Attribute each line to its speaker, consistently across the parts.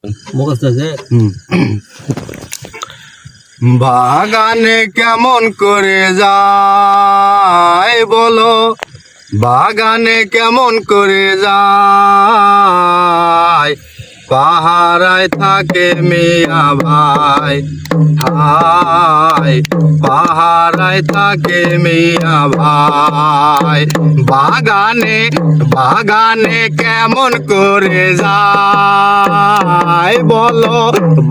Speaker 1: মুখস্থ আছে।
Speaker 2: বাগানে কেমন করে যায় বলো, বাগানে কেমন করে যায়, পাহারায় থাকে মিয়া ভাই, হায় পাহারায় থাকে মিয়া ভাই। বাগানে বাগানে কেমন করে যায় বলো,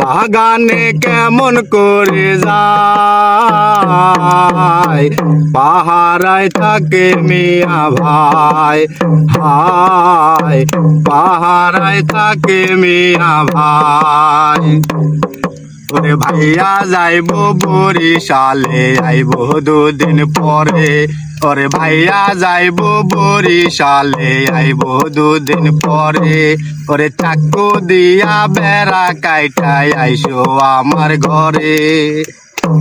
Speaker 2: বাগানে কেমন করে যায়, পাহারায় থাকে মিয়া ভাই, হায় পাহারায় থাকে মিয়া ভাই। ওরে ভাইয়া যাইবো বরিশালে, আইবো দুদিন পরে। ওরে ভাইয়া যাইবো বরিশালে, আইবো দুদিন পরে। ওরে চাকু দিয়া বেড়া কাইটাই আইসো আমার ঘরে,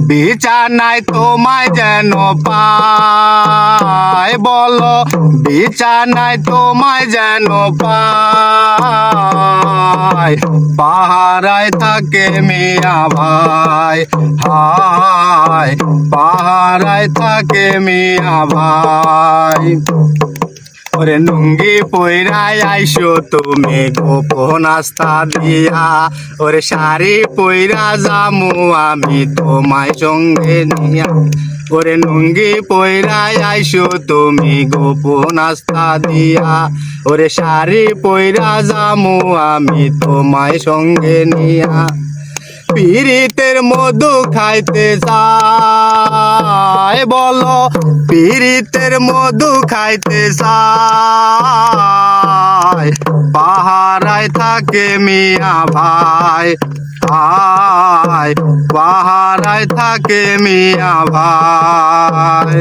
Speaker 2: বিছানায় তোমায় যেন পাই বলো, বিছানায় তোমায় যেন পাই, পাহারায় থাকে মিয়া ভাই, হায় পাহারায় থাকে মিয়া ভাই। ওরে লুঙ্গি পইরাই আইসো তুমি গোপন আস্থা দিয়া, ওরে শাড়ি পইরা যামু আমি তোমায় সঙ্গে নিয়া। ওরে লুঙ্গি পইরাই আইসো তুমি গোপন আস্থা দিয়া, ওরে শাড়ি পইরা যামু আমি তোমায় সঙ্গে নিয়া। পীড়িতের মধু খাইতে চায় বলো, পীড়িতের মধু খাইতে চায়, পাহারায় থাকে মিয়া ভাই, হায় পাহারায় থাকে মিয়া ভাই।